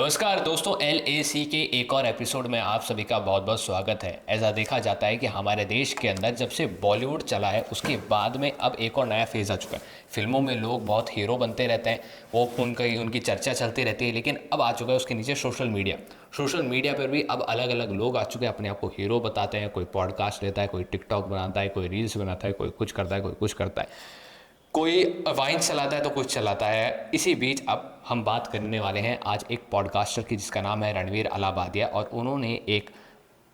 नमस्कार दोस्तों, LAC के एक और एपिसोड में आप सभी का बहुत बहुत स्वागत है। ऐसा देखा जाता है कि हमारे देश के अंदर जब से बॉलीवुड चला है उसके बाद में अब एक और नया फेज़ आ चुका है। फिल्मों में लोग बहुत हीरो बनते रहते हैं, वो उनकी चर्चा चलती रहती है, लेकिन अब आ चुका है उसके नीचे सोशल मीडिया पर भी अब अलग अलग लोग आ चुके हैं, अपने आप को हीरो बताते हैं। कोई पॉडकास्ट लेता है, कोई टिकटॉक बनाता है, कोई रील्स बनाता है, कोई कुछ करता है, कोई कुछ करता है, कोई वाइन चलाता है तो कुछ चलाता है। इसी बीच अब हम बात करने वाले हैं आज एक पॉडकास्टर की जिसका नाम है रणवीर अलाहाबादिया, और उन्होंने एक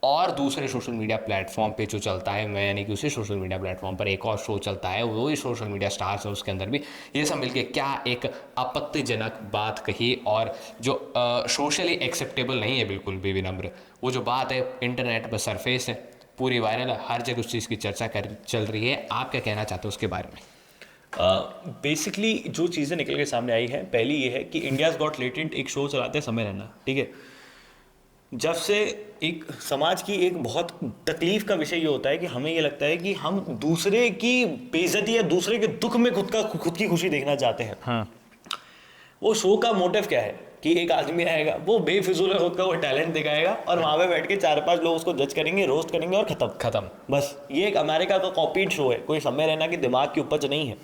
और दूसरे सोशल मीडिया प्लेटफॉर्म पे जो चलता है, मैं यानी कि उसी सोशल मीडिया प्लेटफॉर्म पर एक और शो चलता है, वो ही सोशल मीडिया स्टार्स है, उसके अंदर भी ये सब मिलके क्या एक आपत्तिजनक बात कही, और जो सोशली एक्सेप्टेबल नहीं है, बिल्कुल भी विनम्र, वो जो बात है इंटरनेट पर सरफेस है, पूरी वायरल है, हर जगह उस चीज़ की चर्चा चल रही है। आप क्या कहना चाहते हो उसके बारे में? बेसिकली जो चीज़ें निकल के सामने आई है, पहली ये है कि इंडियाज़ गॉट लेटेंट एक शो चलाते हैं समय रैना, ठीक है। जब से एक समाज की एक बहुत तकलीफ का विषय ये होता है कि हमें ये लगता है कि हम दूसरे की बेइज्जती या दूसरे के दुख में खुद की खुशी देखना चाहते हैं। हाँ। वो शो का मोटिव क्या है कि एक आदमी आएगा, वो बेफिजूल खुद का वो टैलेंट दिखाएगा और वहां पे बैठ के 4-5 लोग उसको जज करेंगे, रोस्ट करेंगे और खत्म। बस ये एक अमेरिका का कॉपीड शो है, कोई समय रैना की दिमाग की उपज नहीं है।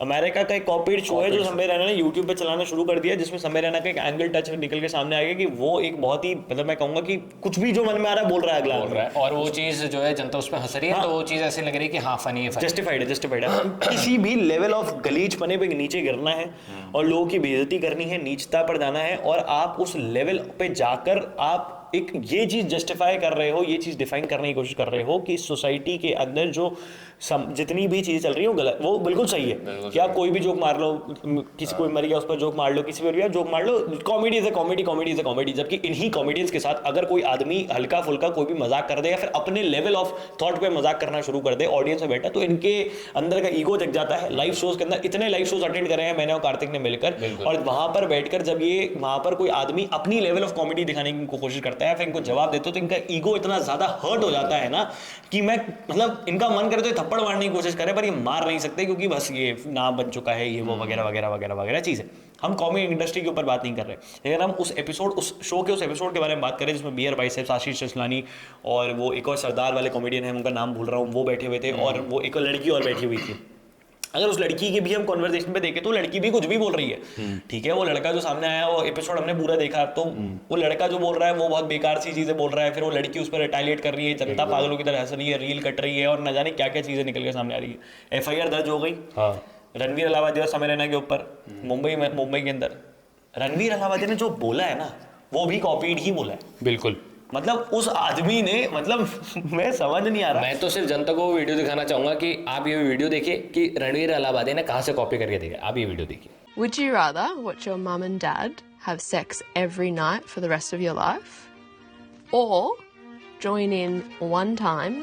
अमेरिका का एक कॉपीड शो है जो समय रैना ने यूट्यूब पे चलाना शुरू कर दिया, जिसमें समय रैना का एक एंगल टच निकल के सामने आएगा कि वो एक बहुत ही, मतलब मैं कहूंगा कि कुछ भी जो मन में आ रहा है बोल रहा है अगला, और वो चीज़ जो है जनता उस पर हंस रही है। तो वो चीज़ ऐसी लग रही है कि हाँ फनी है, जस्टिफाइड है। किसी भी लेवल ऑफ गलीच पने पे नीचे गिरना है और लोगों की बेइज्जती करनी है, नीचता पर जाना है, और आप उस लेवल पे जाकर आप एक ये चीज जस्टिफाई कर रहे हो, ये चीज डिफाइन करने की कोशिश कर रहे हो कि सोसाइटी के अंदर जो जितनी भी चीजें चल रही है वो गलत, वो बिल्कुल सही है कि आप कोई भी जोक मार लो, किसी कोई मर गया उस पर जोक मार लो, किसी पर जोक मार लो, कॉमेडी इज अ कॉमेडी। जबकि इन्हीं कॉमेडियंस के साथ अगर कोई आदमी हल्का फुल्का कोई भी मजाक कर दे या फिर अपने लेवल ऑफ थॉट पे मजाक करना शुरू कर दे ऑडियंस में बैठा, तो इनके अंदर का ईगो जग जाता है। लाइव शोज के अंदर इतने लाइव शोज अटेंड करे हैं मैंने और कार्तिक ने मिलकर, और वहां पर बैठकर जब ये वहां पर कोई आदमी अपनी लेवल ऑफ कॉमेडी दिखाने की कोशिश करता है, फिर इनको जवाब देते हो, तो इनका ईगो इतना ज्यादा हर्ट हो जाता है ना कि मैं, मतलब इनका मन करे तो थप्पड़ मारने की कोशिश करे, पर ये मार नहीं सकते क्योंकि बस ये नाम बन चुका है, ये वो वगैरह वगैरह वगैरह वगैरह चीजें। हम कॉमेडी इंडस्ट्री के ऊपर बात नहीं कर रहे, लेकिन हम उस शो के उस एपिसोड के बारे में बात करें जिसमें बियर बाइसेप्स, आशीष चचलानी और वो एक और सरदार वाले कॉमेडियन है, उनका नाम भूल रहा हूँ, वो बैठे हुए थे, और वो एक लड़की और बैठी हुई थी। अगर उस लड़की की भी हम कॉन्वर्सेशन पे देखें तो लड़की भी कुछ भी बोल रही है, ठीक है। वो लड़का जो सामने आया, वो एपिसोड हमने पूरा देखा, तो वो लड़का जो बोल रहा है वो बहुत बेकार सी चीजें बोल रहा है, फिर वो लड़की उस पर रिटालिएट कर रही है, जनता पागलों की तरह हंस रही है, रील कट रही है, और न जाने क्या क्या चीजें निकल के सामने आ रही है। FIR दर्ज हो गई रणवीर अलाहाबादी और समय रैना के ऊपर मुंबई के अंदर। रणवीर अलाहाबादी ने जो बोला है ना, वो भी कॉपीड ही बोला है, बिल्कुल। मतलब उस आदमी ने, मतलब मैं समझ नहीं आ रहा। मैं तो सिर्फ जनता को वीडियो दिखाना चाहूंगा कि आप ये वीडियो देखिए कि रणवीर अलाहाबादी ने कहां से कॉपी करके देखा। आप ये वीडियो देखिए। Would you rather watch your mum and dad have sex every night for the rest of your life, or join in one time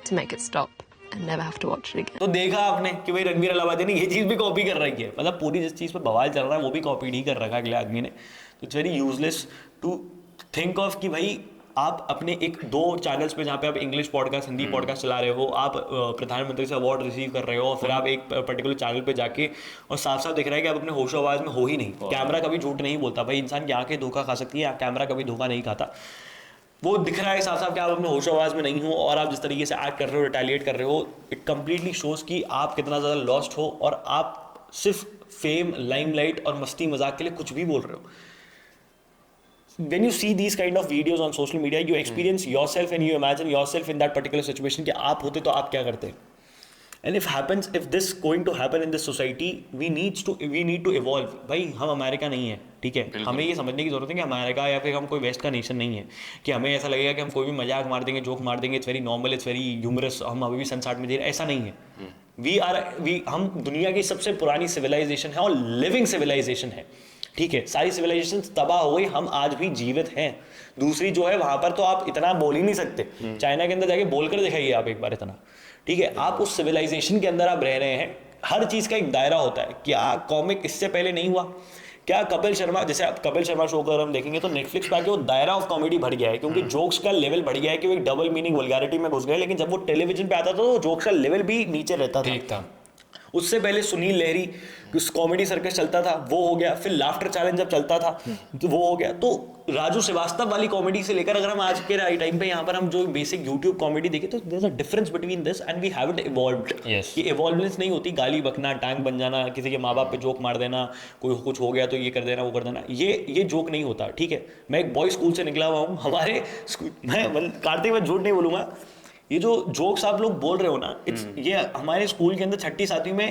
to make it stop and never have to watch it again? तो देखा आपने कि भाई रणवीर अलाहाबादी ने ये चीज भी copy कर रखी है, मतलब पूरी जिस चीज पे बवाल चल रहा है वो भी कॉपी ही कर रखा है अगले आदमी ने। तो it's very useless to think of कि भाई आप अपने एक दो चैनल्स पे जहाँ पे आप इंग्लिश पॉडकास्ट, हिंदी पॉडकास्ट चला रहे हो, आप प्रधानमंत्री से अवार्ड रिसीव कर रहे हो, और फिर आप एक पर्टिकुलर चैनल पे जाके और साफ साफ दिख रहा है कि आप अपने होशो आवाज में हो ही नहीं। कैमरा कभी झूठ नहीं बोलता भाई, इंसान की आंखें धोखा खा सकती है, कैमरा कभी धोखा नहीं खाता। वो दिख रहा है साफ साफ कि आप अपने होशो आवाज में नहीं हो, और आप जिस तरीके से एक्ट कर रहे हो, रिटेलिएट कर रहे हो, इट कंप्लीटली शोज कि आप कितना ज़्यादा लॉस्ट हो, और आप सिर्फ फेम, लाइमलाइट और मस्ती मजाक के लिए कुछ भी बोल रहे हो। When you see these kind of videos on social media, you experience yourself and you imagine yourself in that particular situation कि आप होते तो आप क्या करते। And if this going to happen in this society, we need to evolve। भाई हम America नहीं है, ठीक है। हमें ये समझने की जरूरत है कि अमेरिका या फिर हम कोई वेस्ट का नेशन नहीं है कि हमें ऐसा लगेगा कि हम कोई भी मजाक मार देंगे, जोक मार देंगे, it's very normal, it's very humorous, हम अभी भी संसार में जी रहे, ऐसा नहीं है। हम दुनिया की सबसे पुरानी सिविलाइजेशन है और लिविंग सिविलाइजेशन है, ठीक है। सारी सिविलाइजेशन तबाह हो गई, हम आज भी जीवित हैं। दूसरी जो है वहां पर तो आप इतना बोल ही नहीं सकते, चाइना के अंदर जाके बोलकर दिखाइए आप एक बार इतना, ठीक है। आप उस सिविलाइजेशन के अंदर आप रह रहे हैं, हर चीज का एक दायरा होता है। क्या कॉमिक इससे पहले नहीं हुआ? क्या कपिल शर्मा, जैसे आप कपिल शर्मा शो अगर हम देखेंगे तो नेटफ्लिक्स पे आके वो दायरा ऑफ कॉमेडी बढ़ गया है, क्योंकि जोक्स का लेवल बढ़ गया है कि वो एक डबल मीनिंग वल्गैरिटी में घुस गए। लेकिन जब वो टेलीविजन पे आता था तो जोक्स का लेवल भी नीचे रहता था। ठीक था। उससे पहले सुनील लहरी कॉमेडी सर्कस चलता था वो हो गया, फिर लाफ्टर चैलेंज जब चलता था तो वो हो गया। तो राजू श्रीवास्तव वाली कॉमेडी से लेकर अगर हम आज के टाइम पे यहाँ पर हम जो बेसिक यूट्यूब कॉमेडी देखें तो there is a difference between this and we haven't evolved. Yes. ये इवॉल्वनेस नहीं होती, गाली बकना, टैंक बन जाना, किसी के माँ बाप पे जोक मार देना, कोई कुछ हो गया तो ये कर देना वो कर देना, ये जोक नहीं होता। ठीक है, मैं एक बॉय स्कूल से निकला हुआ हूँ, हमारे मैं कार्तिक में झूठ नहीं बोलूँगा, ये जो जोक्स आप लोग बोल रहे हो ना, ये हमारे स्कूल के अंदर 6ठी 7वीं में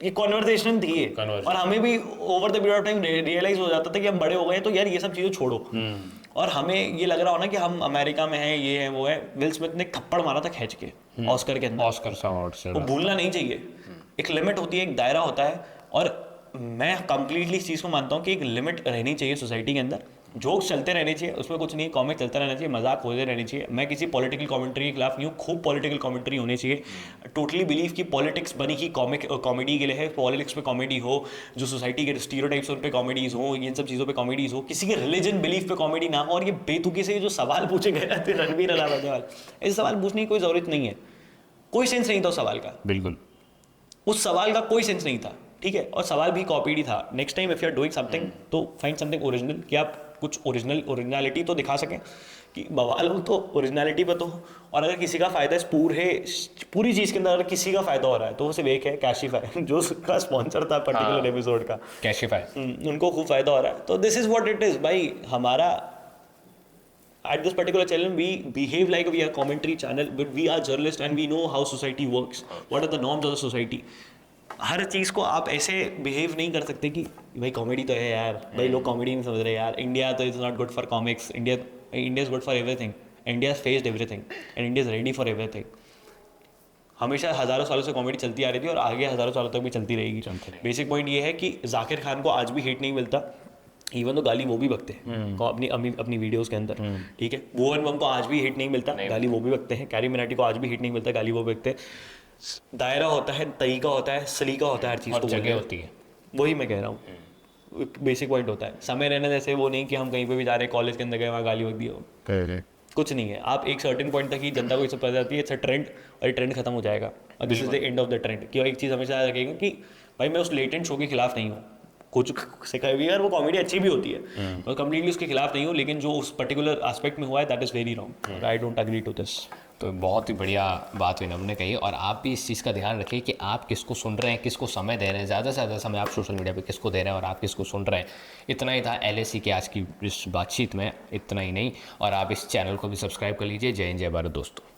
ये कॉन्वर्सेशन थी ये, और हमें भी over the period of time realise हो जाता था कि हम बड़े हो गए तो यार ये सब चीज़ें छोड़ो। और हमें ये लग रहा हो ना कि हम अमेरिका में हैं, ये है वो है। विल स्मिथ ने थप्पड़ मारा था खींच के ऑस्कर के अंदर, ऑस्कर अवार्ड से वो भूलना नहीं चाहिए। एक लिमिट होती है, एक दायरा होता है, और मैं कंप्लीटली इस चीज़ को मानता हूँ कि एक लिमिट रहनी चाहिए सोसाइटी के अंदर। जोक्स चलते रहने चाहिए, उसमें कुछ नहीं, कॉमिक चलता रहना चाहिए, मजाक होते रहनी चाहिए। मैं किसी पॉलिटिकल कमेंट्री के खिलाफ नहीं हूँ, खूब पॉलिटिकल कमेंट्री होनी चाहिए। टोटली बिलीव कि पॉलिटिक्स बनी ही कॉमेडी के लिए है, पॉलिटिक्स पे कॉमेडी हो, जो सोसाइटी के स्टीरियोटाइप्स उन पे कॉमेडीज हो, इन सब चीज़ों पे कॉमेडीज हो, किसी के रिलीजन बिलीफ पे कॉमेडी ना हो। और ये बेतुकी से जो सवाल पूछे गए थे रणवीर अलाहाबाद, ऐसे सवाल पूछने की कोई ज़रूरत नहीं है, कोई सेंस नहीं था उस सवाल का, बिल्कुल उस सवाल का कोई सेंस नहीं था। ठीक है, और सवाल भी कॉपीड ही था। Next time if you are doing something तो फाइंड समथिंग ओरिजिनल, कि आप कुछ ओरिजिनलिटी तो दिखा सकें, कि बवाल हो तो ओरिजिनलिटी पर तो। और अगर किसी का फायदा इस पूरी चीज़ के अंदर अगर किसी का फायदा हो रहा है तो वो सिर्फ एक है, कैशिफाई, जो उसका स्पॉन्सर था पर्टिकुलर एपिसोड का, कैशिफाई, उनको खूब फायदा हो रहा है। तो this is what it is भाई। हमारा at this particular channel we behave like we are commentary channel, but we are journalists and we know how society works, what are the norms of the society। हर चीज़ को आप ऐसे behave नहीं कर सकते कि भाई कॉमेडी तो है यार, भाई लोग कॉमेडी नहीं समझ रहे यार, इंडिया तो is not good for comics, India is good for everything, India faced everything and India is ready for everything. हमेशा हज़ारों सालों से कॉमेडी चलती आ रही थी और आगे हज़ारों सालों तक भी चलती रहेगी। बेसिक पॉइंट ये है कि जाकिर खान को आज भी हेट नहीं मिलता, इवन तो गाली वो भी बकते हैं अपनी वीडियोस के अंदर। ठीक है, भुवन बम को आज भी हिट नहीं मिलता, गाली वो भी बकते हैं। कैरी मिनाटी को आज भी हिट नहीं मिलता, गाली वो बकते हैं। दायरा होता है, तरीका होता है, सलीका होता है, हर चीज़ को जगह होती है, वही मैं कह रहा हूँ। बेसिक पॉइंट होता है, समय रहने जैसे वो नहीं कि हम कहीं पे भी जा रहे हैं, कॉलेज के अंदर गए वहाँ गाली बक दी हो, कुछ नहीं है। आप एक सर्टेन पॉइंट तक ही जनता को ये सब पता जाती है, इट्स अ ट्रेंड, और ये ट्रेंड खत्म हो जाएगा, और this is the end of the trend. कि एक चीज़ हमेशा याद रखेगा कि भाई मैं उस लेटेंट शो के खिलाफ नहीं हूँ, कुछ सिखाई हुई है और वो कॉमेडी अच्छी भी होती है, और कम्प्लीटली उसके खिलाफ नहीं हूँ, लेकिन जो उस पर्टिकुलर एस्पेक्ट में हुआ है that is very wrong, I don't agree to this. तो बहुत ही बढ़िया बात विनम्र ने कही। और आप भी इस चीज़ का ध्यान रखिए कि आप किसको सुन रहे हैं, किसको समय दे रहे हैं, ज़्यादा से ज़्यादा समय आप सोशल मीडिया पे किसको दे रहे हैं और आप किसको सुन रहे हैं। इतना ही था LAC के आज की इस बातचीत में, इतना ही नहीं। और आप इस चैनल को भी सब्सक्राइब कर लीजिए। जय हिंद, जय भारत दोस्तों।